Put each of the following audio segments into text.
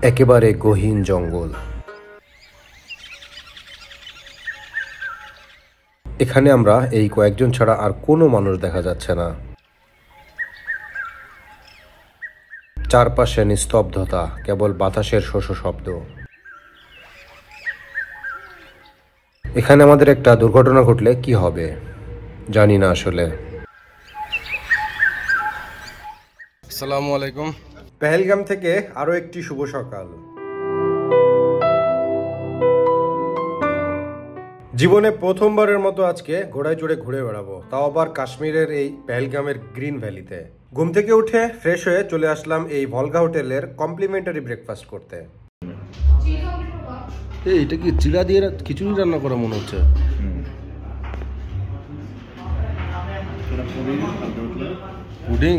একেবারে গহীন জঙ্গল। এখানে আমরা এই কয়েকজন ছাড়া আর কোনো মানুষ দেখা যাচ্ছে না। চারপাশে নিস্তব্ধতা, কেবল বাতাসের শোষ শব্দ। এখানে আমাদের একটা দুর্ঘটনা ঘটলে কি হবে জানি না আসলে। আসসালামু আলাইকুম। পেহেলগাম থেকে আরো একটি শুভ সকাল। জীবনে প্রথমবারের মতো আজকে ঘোড়ায় চড়ে ঘুরে বেড়াবো, তাও আবার কাশ্মীরের এই পেহেলগামের গ্রিন ভ্যালিতে। ঘুম থেকে উঠে ফ্রেশ হয়ে চলে আসলাম এই ভলগা হোটেলের কমপ্লিমেন্টারি ব্রেকফাস্ট করতে। এটা কি চিড়া দিয়ে খিচুড়ি রান্না করা মনে হচ্ছে। পুডিং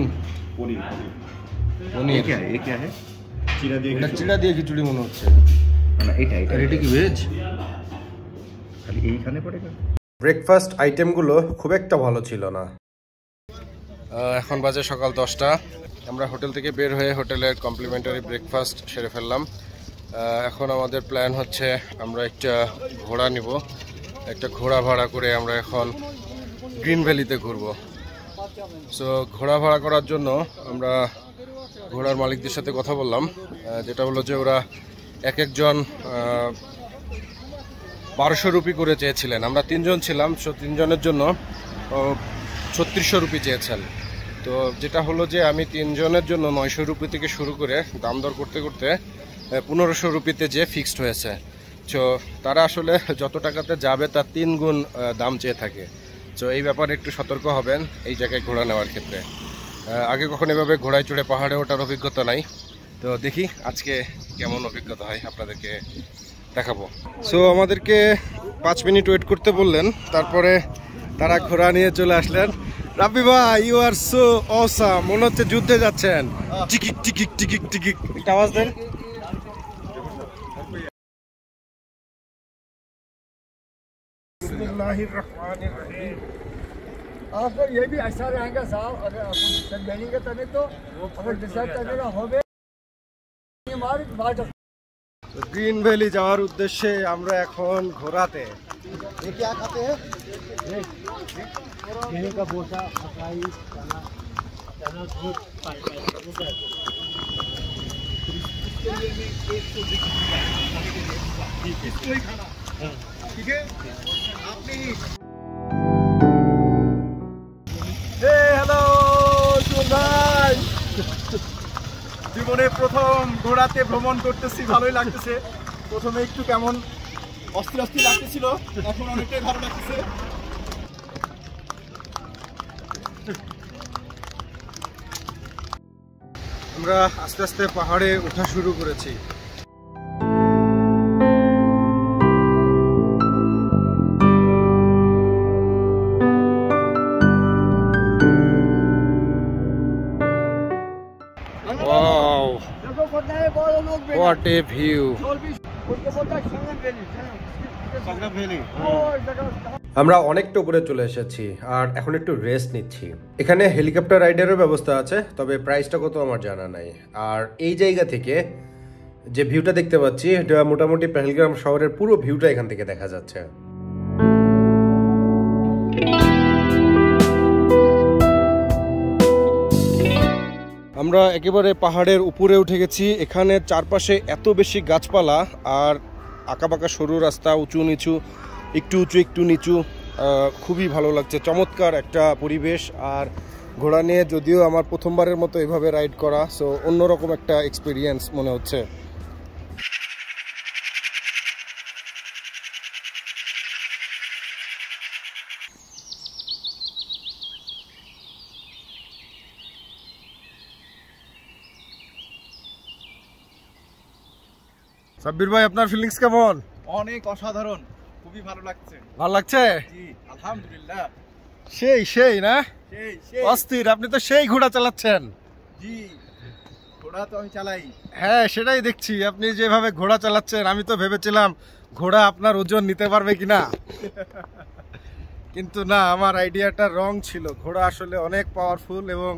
চিড়া দিয়ে খিচুড়ি মনে হচ্ছে। এটা কি ভেজ? ব্রেকফাস্ট আইটেমগুলো খুব একটা ভালো ছিল না। এখন বাজে সকাল 10টা। আমরা হোটেল থেকে বের হয়ে হোটেলের কমপ্লিমেন্টারি ব্রেকফাস্ট সেরে ফেললাম। এখন আমাদের প্ল্যান হচ্ছে আমরা একটা ঘোড়া নিব, একটা ঘোড়া ভাড়া করে আমরা এখন গ্রিন ভ্যালিতে ঘুরবো। সো ঘোড়া ভাড়া করার জন্য আমরা ঘোড়ার মালিকদের সাথে কথা বললাম, যেটা হলো যে ওরা এক একজন 1200 রুপি করে চেয়েছিলেন। আমরা 3 জন ছিলাম, সো 3 জনের জন্য 3600 রুপি চেয়েছেন। তো যেটা হলো যে আমি 3 জনের জন্য 900 রুপি থেকে শুরু করে দাম দর করতে করতে 1500 রুপিতে যে ফিক্সড হয়েছে। তো তারা আসলে যত টাকাতে যাবে তার 3 গুণ দাম চেয়ে থাকে। তো এই ব্যাপারে একটু সতর্ক হবেন এই জায়গায় ঘোড়া নেওয়ার ক্ষেত্রে। আগে কখনো এভাবে ঘোড়ায় চড়ে পাহাড়ে ওঠার অভিজ্ঞতা নাই, তো দেখি আজকে কেমন অভিজ্ঞতা হয় আপনাদেরকে দেখাবো। সো আমাদেরকে 5 মিনিট ওয়েট করতে বললেন, তারপরে তারা ঘোড়া নিয়ে চলে আসলেন। রাব্বি ভাই, ইউ আর সো অসাম, মনে হচ্ছে যুদ্ধে যাচ্ছেন। টিকিক টিকিক টিকিক টিকিক একটা আওয়াজ দেন। आपको ये भी ऐसा रहेगा साहब, अगर अपन बनेंगे तभी तो अगर डिसाइड करेगा হবে গ্রিন ভ্যালি যাওয়ার উদ্দেশ্যে আমরা এখন ঘোড়াতে। ये क्या खाते हैं? गेहूं का भूसा, मकाई, चना, चना दूध, इसको ही खाना, ठीक है? आपने ही হ্যালো সুভাই, জীবনে প্রথম ঘোড়াতে ভ্রমণ করতেছি, ভালোই লাগতেছে। প্রথমে একটু কেমন অস্থির অস্থির লাগতেছিল, এখন অনেকটাই ভালো লাগতেছে। আমরা আস্তে আস্তে পাহাড়ে ওঠা শুরু করেছি। What a view! আমরা অনেকটা উপরে চলে এসেছি আর এখন একটু রেস্ট নিচ্ছি। এখানে হেলিকপ্টার রাইডেরও ব্যবস্থা আছে, তবে প্রাইসটা কত আমার জানা নাই। আর এই জায়গা থেকে যে ভিউটা দেখতে পাচ্ছি, এটা মোটামুটি পেহেলগাম শহরের পুরো ভিউটা এখান থেকে দেখা যাচ্ছে। আমরা একেবারে পাহাড়ের উপরে উঠে গেছি। এখানে চারপাশে এত বেশি গাছপালা আর আঁকাবাঁকা সরু রাস্তা, উঁচু নিচু, একটু উঁচু একটু নিচু, খুবই ভালো লাগছে। চমৎকার একটা পরিবেশ। আর ঘোড়া নিয়ে যদিও আমার প্রথমবারের মতো এভাবে রাইড করা, সো অন্যরকম একটা এক্সপিরিয়েন্স মনে হচ্ছে। সাব্বির ভাই, আপনার ফিলিংস কেমন? অনেক অসাধারণ, খুবই ভালো লাগছে। ভালো লাগছে? জি আলহামদুলিল্লাহ। সেই না, সেই অস্থির। আপনি তো সেই ঘোড়া চালাচ্ছেন। জি, ঘোড়া তো আমি চালাই। হ্যাঁ, সেটাই দেখছি। আপনি যেভাবে ঘোড়া চালাচ্ছেন, আমি তো ভেবেছিলাম ঘোড়া আপনার ওজন নিতে পারবে কিনা, কিন্তু না, আমার আইডিয়াটা রং ছিল। ঘোড়া আসলে অনেক পাওয়ারফুল এবং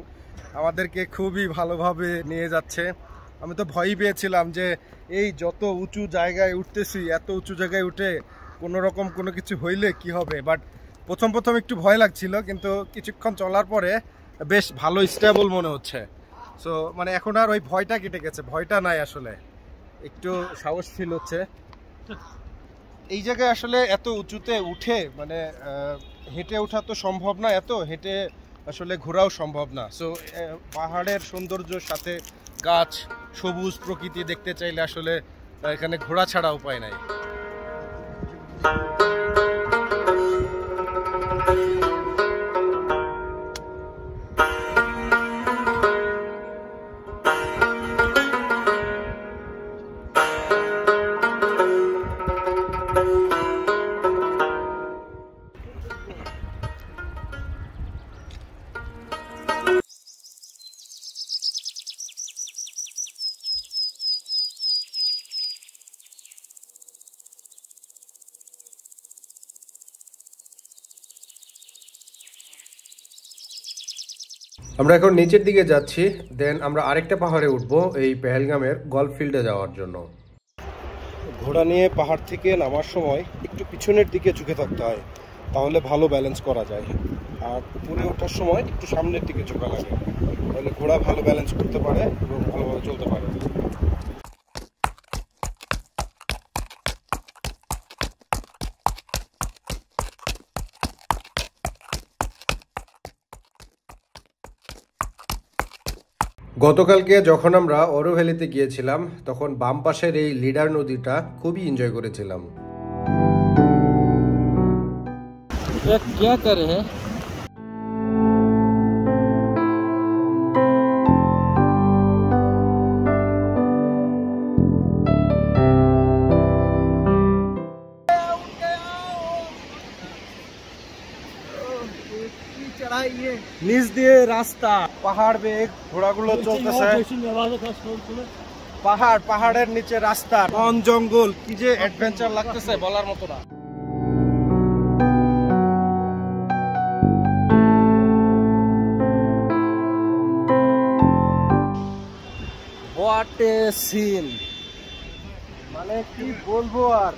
আমাদেরকে খুবই ভালোভাবে নিয়ে যাচ্ছে। আমি তো ভয়ই পেয়েছিলাম যে এই যত উঁচু জায়গায় উঠতেছি, এত উঁচু জায়গায় উঠে কোনো রকম কোনো কিছু হইলে কি হবে। বাট প্রথম একটু ভয় লাগছিল, কিন্তু কিছুক্ষণ চলার পরে বেশ ভালো স্টেবল মনে হচ্ছে। সো মানে এখন আর ওই ভয়টা কেটে গেছে, ভয়টা নাই, আসলে একটু সাহস ফিল হচ্ছে। এই জায়গায় আসলে এত উঁচুতে উঠে মানে হেঁটে ওঠা তো সম্ভব না, এত হেঁটে আসলে ঘোরাও সম্ভব না। সো পাহাড়ের সৌন্দর্যের সাথে গাছ, সবুজ প্রকৃতি দেখতে চাইলে আসলে এখানে ঘোরা ছাড়া উপায় নাই। আমরা এখন নিচের দিকে যাচ্ছি, দেন আমরা আরেকটা পাহাড়ে উঠবো এই পেহেলগামের গল্ফ ফিল্ডে যাওয়ার জন্য। ঘোড়া নিয়ে পাহাড় থেকে নামার সময় একটু পিছনের দিকে ঝুঁকে থাকতে হয়, তাহলে ভালো ব্যালেন্স করা যায়। আর উপরে ওঠার সময় একটু সামনের দিকে ঝোঁকা লাগে, তাহলে ঘোড়া ভালো ব্যালেন্স করতে পারে এবং ভালোভাবে চলতে পারে। গতকালকে যখন আমরা অরো ভ্যালিতে গিয়েছিলাম, তখন বাম পাশের এই লিডার নদীটা খুবই এনজয় করেছিলাম। নিচ দিয়ে রাস্তা, পাহাড় বেয়ে ঘোড়াগুলো চলতেছে, পাহাড়ের নিচে রাস্তা, বন জঙ্গল, কি যে অ্যাডভেঞ্চার লাগতেছে বলার মতো না। হোয়াট এ সিন, মানে কি বলবো আর,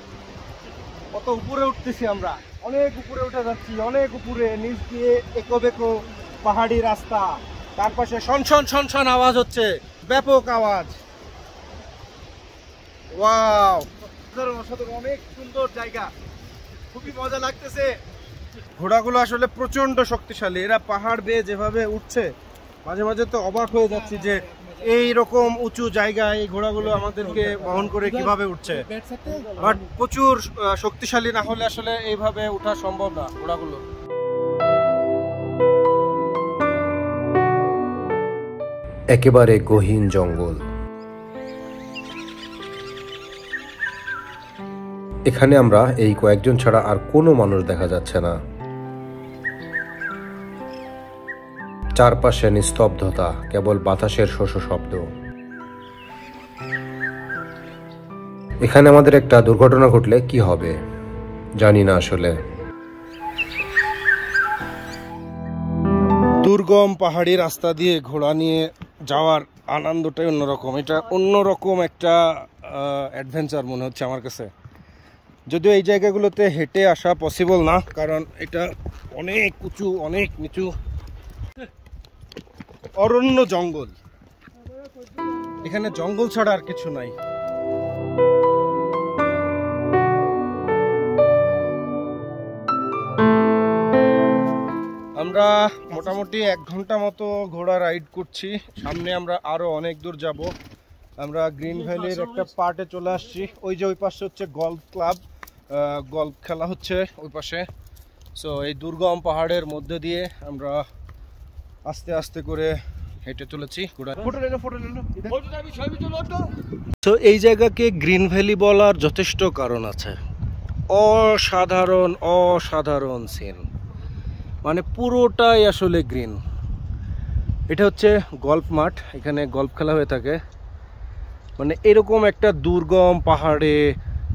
কত উপরে উঠতেছি আমরা, অনেক উপরে উঠে যাচ্ছি, অনেক উপরে, নিচ দিয়ে একো বেকো পাহাড়ি রাস্তা, তার পাশে শন আওয়াজ হচ্ছে, ব্যাপক আওয়াজ। ওয়াও, অনেক সুন্দর জায়গা, খুবই মজা লাগতেছে। ঘোড়াগুলো আসলে প্রচন্ড শক্তিশালী, এরা পাহাড় বেয়ে যেভাবে উঠছে, মাঝে মাঝে তো অবাক হয়ে যাচ্ছি যে এই রকম উঁচু জায়গায় এই ঘোড়াগুলো আমাদেরকে বহন করে কিভাবে উঠছে। বাট প্রচুর শক্তিশালী না হলে আসলে এইভাবে ওঠা সম্ভব না ঘোড়াগুলো। একেবারে গহীন জঙ্গল, এখানে আমরা এই কয়েকজন ছাড়া আর কোনো মানুষ দেখা যাচ্ছে না। চারপাশে নিস্তব্ধতা, কেবল বাতাসের শোষ শব্দ। এখানে আমাদের একটা দুর্ঘটনা ঘটলে কি হবে জানি না আসলে। দুর্গম পাহাড়ি রাস্তা দিয়ে ঘোড়া নিয়ে যাওয়ার আনন্দটাই অন্যরকম, এটা অন্যরকম একটা অ্যাডভেঞ্চার মনে হচ্ছে আমার কাছে। যদিও এই জায়গাগুলোতে হেঁটে আসা পসিবল না, কারণ এটা অনেক উঁচু, অনেক নিচু, অরণ্য জঙ্গল, এখানে জঙ্গল ছাড়া আর কিছু নাই। আমরা মোটামুটি 1 ঘন্টা মতো ঘোড়া রাইড করছি, সামনে আমরা আরো অনেক দূর যাব। আমরা গ্রিন ভ্যালির একটা পার্টে চলে আসছি, ওই যে ওই পাশে হচ্ছে গল্ফ ক্লাব, গল্ফ খেলা হচ্ছে ওই পাশে। সো এই দুর্গম পাহাড়ের মধ্যে দিয়ে আমরা আস্তে আস্তে করে হেঁটে চলেছি। তো এই জায়গাকে গ্রিন ভ্যালি বলার যথেষ্ট কারণ আছে, অসাধারণ অসাধারণ সিন, মানে পুরোটাই আসলে গ্রিন। এটা হচ্ছে গল্ফ মাঠ, এখানে গল্ফ খেলা হয়ে থাকে। মানে এরকম একটা দুর্গম পাহাড়ে,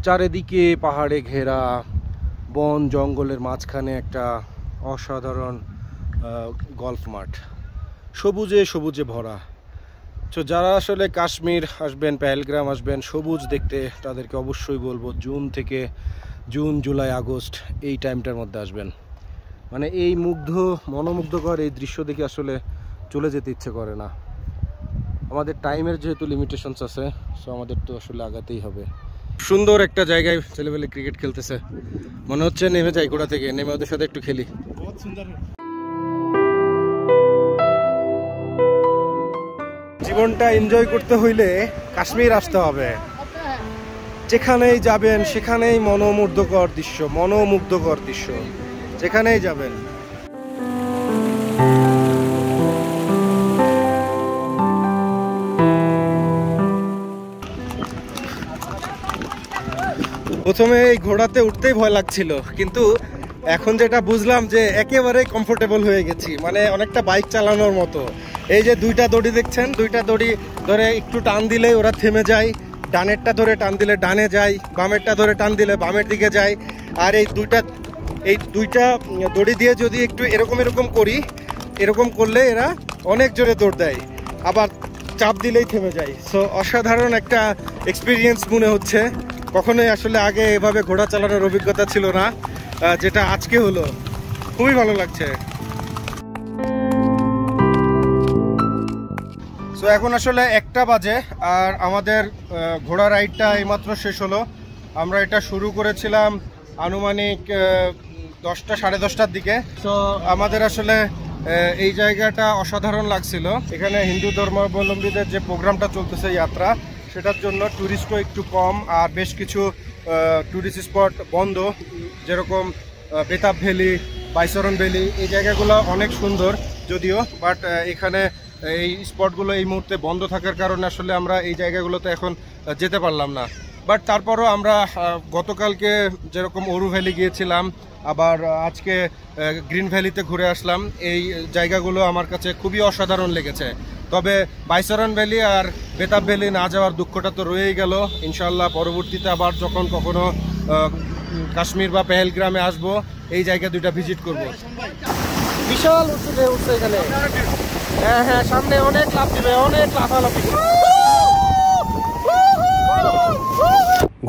চারিদিকে পাহাড়ে ঘেরা, বন জঙ্গলের মাঝখানে একটা অসাধারণ গল্ফ মাঠ, সবুজে সবুজে ভরা। তো যারা আসলে কাশ্মীর আসবেন, পেহেলগ্রাম আসবেন সবুজ দেখতে, তাদেরকে অবশ্যই বলবো জুন জুলাই আগস্ট এই টাইমটার মধ্যে আসবেন। মানে এই মনোমুগ্ধকর এই দৃশ্য দেখে আসলে চলে যেতে ইচ্ছে করে না। আমাদের টাইমের যেহেতু লিমিটেশনস আছে, সো আমাদের তো আসলে আগাতেই হবে। সুন্দর একটা জায়গায় ছেলেবেলে ক্রিকেট খেলতেছে, মনে হচ্ছে নেমে যাই ঘোড়া থেকে, নেমে ওদের সাথে একটু খেলি। জীবনটা এনজয় করতে হইলে কাশ্মীর আসতে হবে। যেখানেই যাবেন সেখানেই মনোমুগ্ধকর দৃশ্য, যেখানেই যাবেন। প্রথমে এই ঘোড়াতে উঠতেই ভয় লাগছিল, কিন্তু এখন যেটা বুঝলাম যে একেবারে কমফোর্টেবল হয়ে গেছি, মানে অনেকটা বাইক চালানোর মতো। এই যে দুইটা দড়ি দেখছেন, দুইটা দড়ি ধরে একটু টান দিলেই ওরা থেমে যায়, ডানেরটা ধরে টান দিলে ডানে যায়, বামেরটা ধরে টান দিলে বামের দিকে যায়। আর এই দুইটা দড়ি দিয়ে যদি একটু এরকম করি, এরকম করলে এরা অনেক জোরে দৌড় দেয়, আবার চাপ দিলেই থেমে যায়। সো অসাধারণ একটা এক্সপিরিয়েন্স মনে হচ্ছে। কখনোই আসলে আগে এভাবে ঘোড়া চালানোর অভিজ্ঞতা ছিল না, যেটা আজকে হলো। খুবই ভালো লাগছে। সো এখন আসলে 1টা বাজে, আর আমাদের ঘোড়া রাইডটা এইমাত্র শেষ হলো। আমরা এটা শুরু করেছিলাম আনুমানিক 10টা সাড়ে 10টার দিকে। সো আমাদের আসলে এই জায়গাটা অসাধারণ লাগছিল। এখানে হিন্দু ধর্মাবলম্বীদের যে প্রোগ্রামটা চলতেছে যাত্রা, সেটার জন্য ট্যুরিস্টও একটু কম, আর বেশ কিছু ট্যুরিস্ট স্পট বন্ধ, যেরকম বেতাব ভ্যালি, বাইসরন ভ্যালি। এই জায়গাগুলো অনেক সুন্দর যদিও, বাট এখানে এই স্পটগুলো এই মুহূর্তে বন্ধ থাকার কারণে আসলে আমরা এই জায়গাগুলোতে এখন যেতে পারলাম না। বাট তারপরও আমরা গতকালকে যেরকম অরু ভ্যালি গিয়েছিলাম, আবার আজকে গ্রিন ভ্যালিতে ঘুরে আসলাম। এই জায়গাগুলো আমার কাছে খুবই অসাধারণ লেগেছে। তবে বাইসরন ভ্যালি আর বেতাব ভ্যালি না যাওয়ার দুঃখটা তো রয়েই গেল। ইনশাল্লাহ পরবর্তীতে আবার যখন কখনো কাশ্মীর বা পেহেলগ্রামে আসবো, এই জায়গা দুইটা ভিজিট করব। বিশাল উঠছে এখানে, হ্যাঁ সামনে অনেক লাফ দিবে, অনেক লাফালাফি।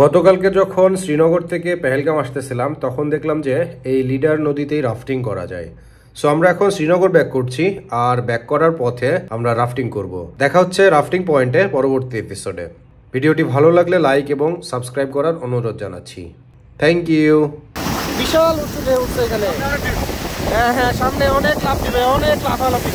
গতকালকে যখন শ্রীনগর থেকে পেহেলগাম আসতেছিলাম, তখন দেখলাম যে এই লিডার নদীতেই রাফটিং করা যায়। সো আমরা এখন শ্রীনগর ব্যাক করছি, আর ব্যাক করার পথে আমরা রাফটিং করব। দেখা হচ্ছে রাফটিং পয়েন্টে পরবর্তী এপিসোডে। ভিডিওটি ভালো লাগলে লাইক এবং সাবস্ক্রাইব করার অনুরোধ জানাচ্ছি। Thank you. বিশাল উঠছে এখানে, হ্যাঁ সামনে অনেক লাফ দিবে, অনেক লাফালাফি।